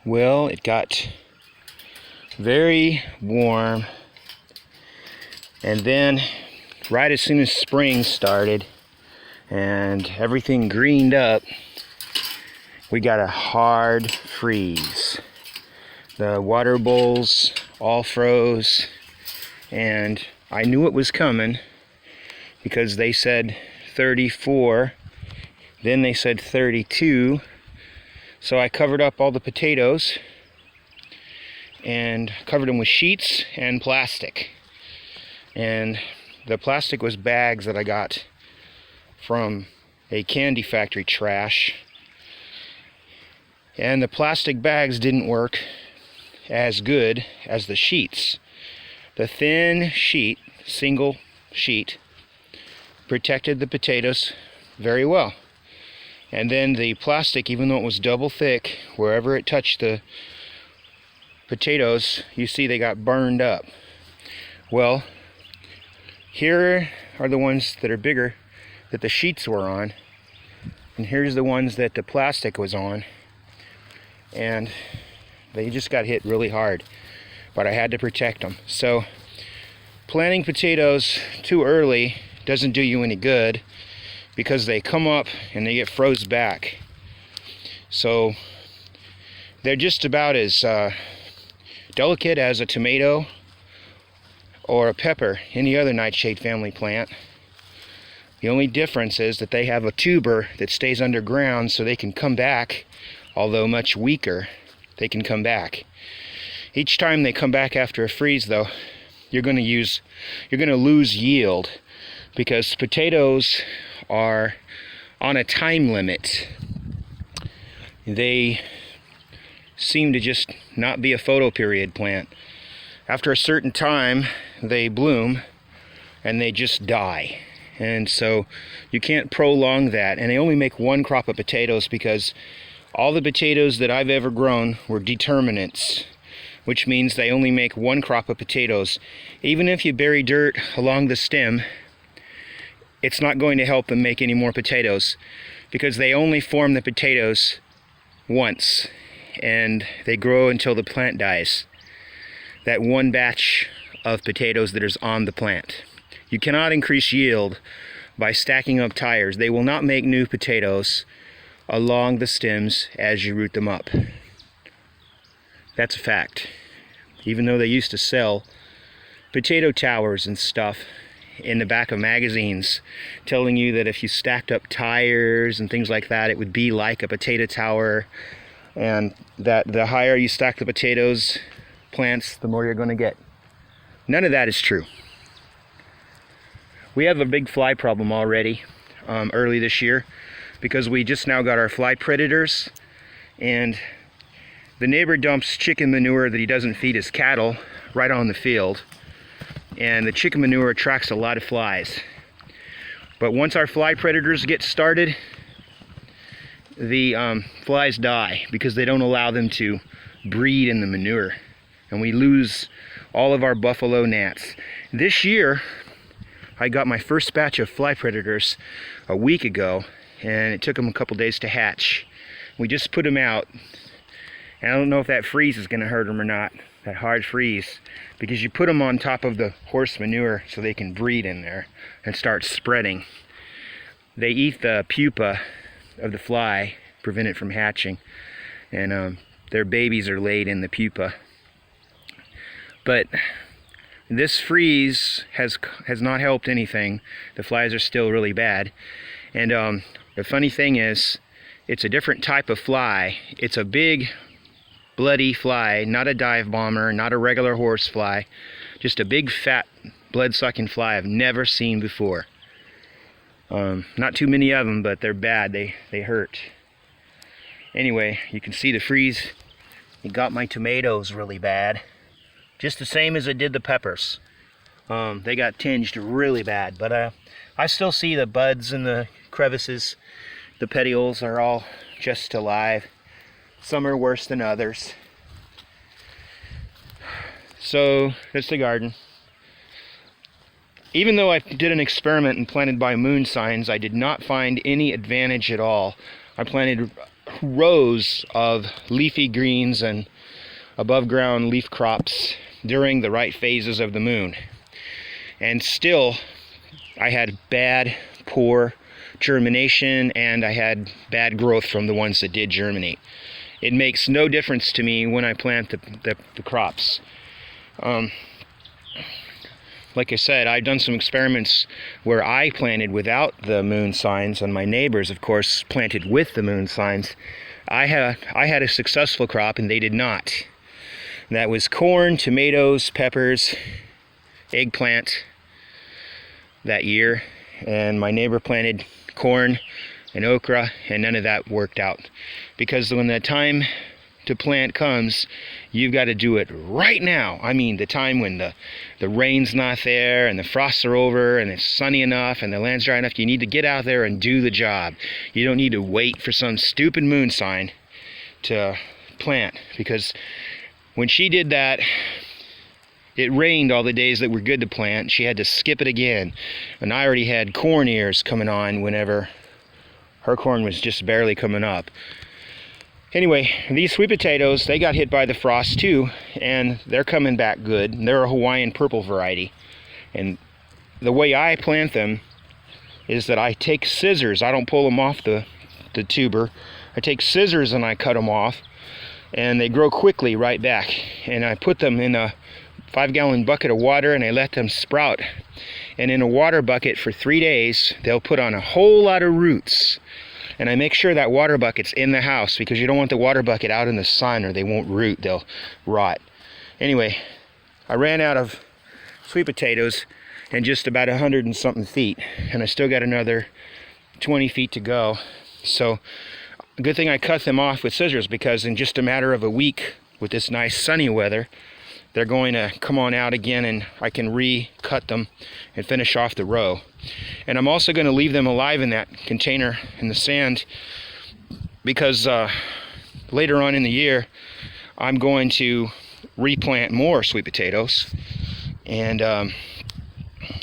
Well, it got very warm, and then right as soon as spring started and everything greened up, we got a hard freeze. The water bowls all froze, and I knew it was coming because they said 34, then they said 32. So I covered up all the potatoes and covered them with sheets and plastic. And the plastic was bags that I got from a candy factory trash. And the plastic bags didn't work as good as the sheets. The thin sheet, single sheet, protected the potatoes very well. And then the plastic, even though it was double thick, wherever it touched the potatoes, you see they got burned up. Well, here are the ones that are bigger that the sheets were on, and here's the ones that the plastic was on, and they just got hit really hard, but I had to protect them. So planting potatoes too early doesn't do you any good, because they come up and they get froze back. So they're just about as delicate as a tomato or a pepper, any other nightshade family plant. The only difference is that they have a tuber that stays underground, so they can come back, although much weaker. They can come back. Each time they come back after a freeze, though, you're going to lose yield, because potatoes are on a time limit. They seem to just not be a photoperiod plant. After a certain time, they bloom and they just die. And so you can't prolong that. And they only make one crop of potatoes, because all the potatoes that I've ever grown were determinants, which means they only make one crop of potatoes. Even if you bury dirt along the stem, it's not going to help them make any more potatoes, because they only form the potatoes once, and they grow until the plant dies. That one batch of potatoes that is on the plant. You cannot increase yield by stacking up tires. They will not make new potatoes along the stems as you root them up. That's a fact. Even though they used to sell potato towers and stuff in the back of magazines, telling you that if you stacked up tires and things like that, it would be like a potato tower, and that the higher you stack the potatoes plants, the more you're going to get. None of that is true. We have a big fly problem already early this year, because we just now got our fly predators, and the neighbor dumps chicken manure that he doesn't feed his cattle right on the field. And the chicken manure attracts a lot of flies. But once our fly predators get started, the flies die, because they don't allow them to breed in the manure. And we lose all of our buffalo gnats. This year, I got my first batch of fly predators a week ago, and it took them a couple days to hatch. We just put them out, and I don't know if that freeze is going to hurt them or not, that hard freeze, because you put them on top of the horse manure so they can breed in there and start spreading. They eat the pupa of the fly, prevent it from hatching, and their babies are laid in the pupa. But this freeze has not helped anything. The flies are still really bad. And the funny thing is, it's a different type of fly. It's a big bloody fly, not a dive bomber, not a regular horse fly, just a big fat blood-sucking fly I've never seen before. Not too many of them, but they're bad. They hurt. Anyway, you can see the freeze. It got my tomatoes really bad, just the same as it did the peppers. They got tinged really bad, but I still see the buds and the crevices. The petioles are all just alive. Some are worse than others. So that's the garden. Even though I did an experiment and planted by moon signs, I did not find any advantage at all. I planted rows of leafy greens and above ground leaf crops during the right phases of the moon. And still, I had bad, poor germination, and I had bad growth from the ones that did germinate. It makes no difference to me when I plant the crops. Like I said, I've done some experiments where I planted without the moon signs, and my neighbors, of course, planted with the moon signs. I had a successful crop, and they did not. That was corn, tomatoes, peppers, eggplant that year, and my neighbor planted corn and okra, and none of that worked out. Because when the time to plant comes, you've got to do it right now. I mean, the time when the rain's not there and the frosts are over and it's sunny enough and the land's dry enough, you need to get out there and do the job. You don't need to wait for some stupid moon sign to plant, because when she did that, it rained all the days that were good to plant. She had to skip it again, and I already had corn ears coming on whenever her corn was just barely coming up. Anyway, these sweet potatoes, they got hit by the frost too, and they're coming back good. They're a Hawaiian purple variety. And the way I plant them is that I take scissors. I don't pull them off the tuber. I take scissors and I cut them off, and they grow quickly right back. And I put them in a 5-gallon bucket of water, and I let them sprout. And in a water bucket for 3 days, they'll put on a whole lot of roots. And I make sure that water bucket's in the house, because you don't want the water bucket out in the sun or they won't root, they'll rot. Anyway, I ran out of sweet potatoes in just about 100 and something feet, and I still got another 20 feet to go. So, good thing I cut them off with scissors, because in just a matter of a week, with this nice sunny weather, they're going to come on out again, and I can re-cut them and finish off the row. And I'm also going to leave them alive in that container in the sand, because later on in the year I'm going to replant more sweet potatoes, and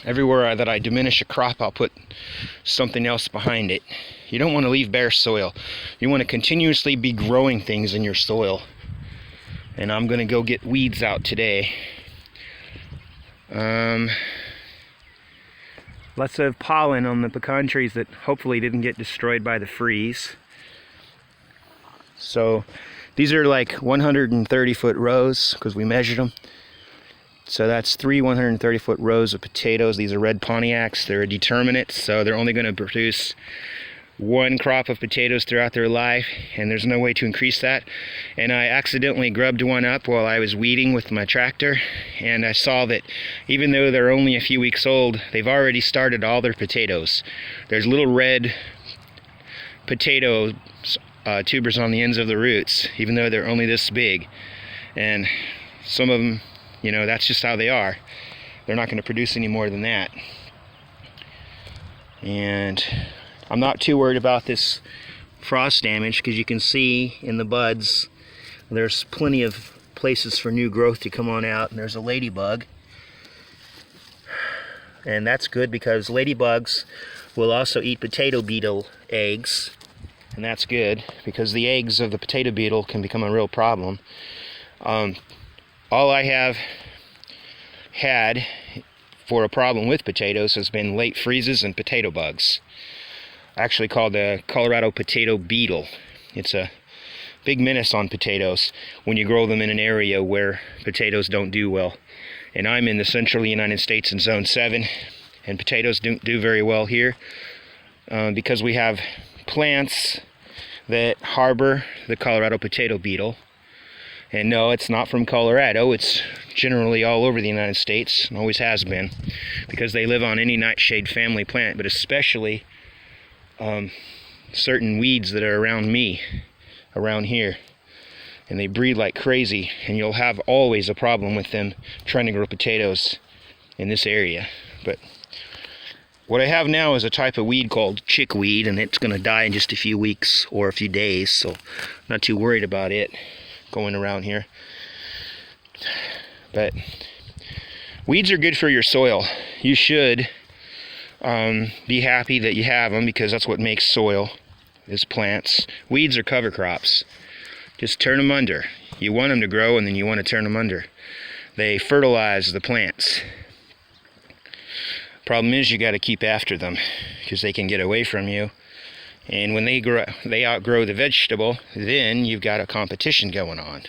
everywhere that I diminish a crop, I'll put something else behind it. You don't want to leave bare soil. You want to continuously be growing things in your soil. And I'm going to go get weeds out today. Lots of pollen on the pecan trees that hopefully didn't get destroyed by the freeze. So these are like 130-foot rows, because we measured them. So that's 3 130-foot rows of potatoes. These are red Pontiacs. They're a determinate, so they're only going to produce one crop of potatoes throughout their life, and there's no way to increase that. And I accidentally grubbed one up while I was weeding with my tractor, and I saw that even though they're only a few weeks old, they've already started all their potatoes. There's little red potato tubers on the ends of the roots, even though they're only this big. And some of them, you know, that's just how they are. They're not going to produce any more than that. And I'm not too worried about this frost damage, because you can see in the buds there's plenty of places for new growth to come on out, and there's a ladybug. And that's good, because ladybugs will also eat potato beetle eggs, and that's good, because the eggs of the potato beetle can become a real problem. All I have had for a problem with potatoes has been late freezes and potato bugs. Actually called the Colorado potato beetle. It's a big menace on potatoes when you grow them in an area where potatoes don't do well. And I'm in the central United States in Zone 7, and potatoes don't do very well here because we have plants that harbor the Colorado potato beetle. And no, it's not from Colorado. It's generally all over the United States, and always has been, because they live on any nightshade family plant, but especially certain weeds that are around me, around here, and they breed like crazy, and you'll have always a problem with them trying to grow potatoes in this area. But what I have now is a type of weed called chickweed, and it's going to die in just a few weeks or a few days, so I'm not too worried about it going around here. But weeds are good for your soil. You should be happy that you have them, because that's what makes soil. is plants. Weeds are cover crops. Just turn them under. You want them to grow, and then you want to turn them under. They fertilize the plants. Problem is, you got to keep after them because they can get away from you. And when they outgrow the vegetable, then you've got a competition going on.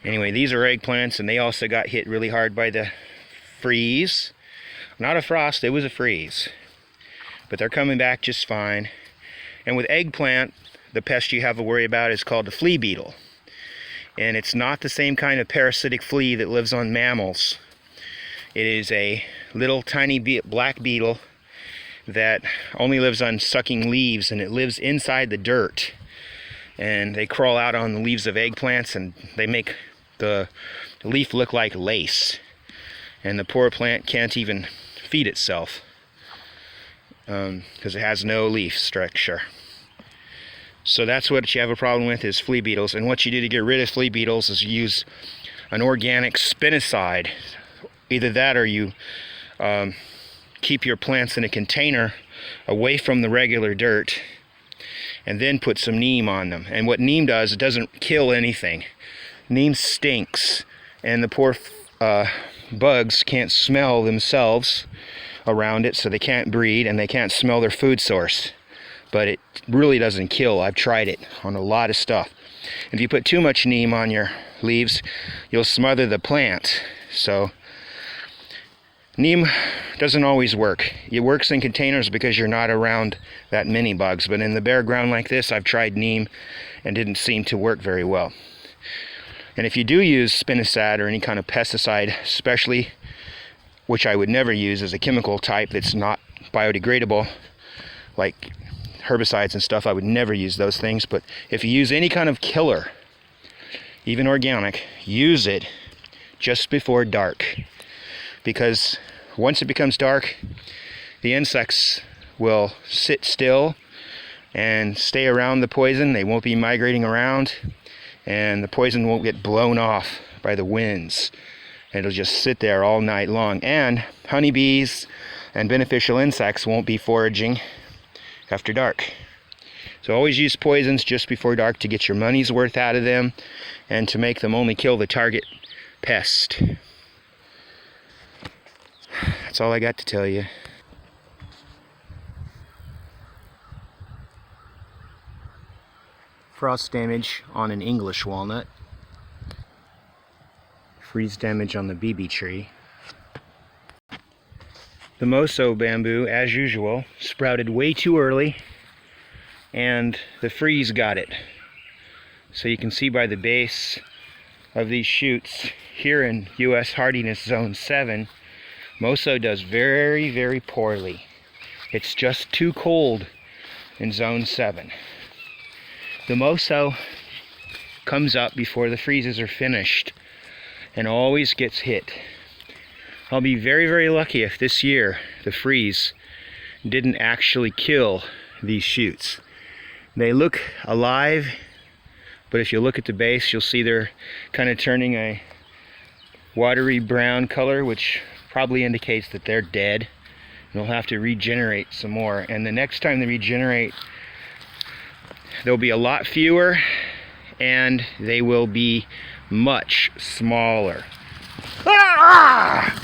Anyway, these are eggplants, and they also got hit really hard by the freeze. Not a frost, it was a freeze. But they're coming back just fine. And with eggplant, the pest you have to worry about is called the flea beetle. And it's not the same kind of parasitic flea that lives on mammals. It is a little tiny black beetle that only lives on sucking leaves, and it lives inside the dirt. And they crawl out on the leaves of eggplants, and they make the leaf look like lace. And the poor plant can't even feed itself because it has no leaf structure. So that's what you have a problem with, is flea beetles. And what you do to get rid of flea beetles is you use an organic spinicide. Either that, or you keep your plants in a container away from the regular dirt, and then put some neem on them. And what neem does, it doesn't kill anything. Neem stinks, and the poor bugs can't smell themselves around it, so they can't breed and they can't smell their food source. But it really doesn't kill. I've tried it on a lot of stuff. If you put too much neem on your leaves, you'll smother the plant. So neem doesn't always work. It works in containers because you're not around that many bugs, but in the bare ground like this, I've tried neem and didn't seem to work very well. And if you do use spinicide or any kind of pesticide, especially, which I would never use as a chemical type that's not biodegradable, like herbicides and stuff, I would never use those things. But if you use any kind of killer, even organic, use it just before dark. Because once it becomes dark, the insects will sit still and stay around the poison. They won't be migrating around, and the poison won't get blown off by the winds. It'll just sit there all night long. And honeybees and beneficial insects won't be foraging after dark. So always use poisons just before dark to get your money's worth out of them, and to make them only kill the target pest. That's all I got to tell you. Frost damage on an English walnut. Freeze damage on the BB tree. The Moso bamboo, as usual, sprouted way too early, and the freeze got it. So you can see by the base of these shoots here in U.S. hardiness zone 7, Moso does very, very poorly. It's just too cold in zone 7. The Moso comes up before the freezes are finished and always gets hit. I'll be very, very lucky if this year the freeze didn't actually kill these shoots. They look alive, but if you look at the base, you'll see they're kind of turning a watery brown color, which probably indicates that they're dead. They'll have to regenerate some more, and the next time they regenerate, there'll be a lot fewer, and they will be much smaller. Ah!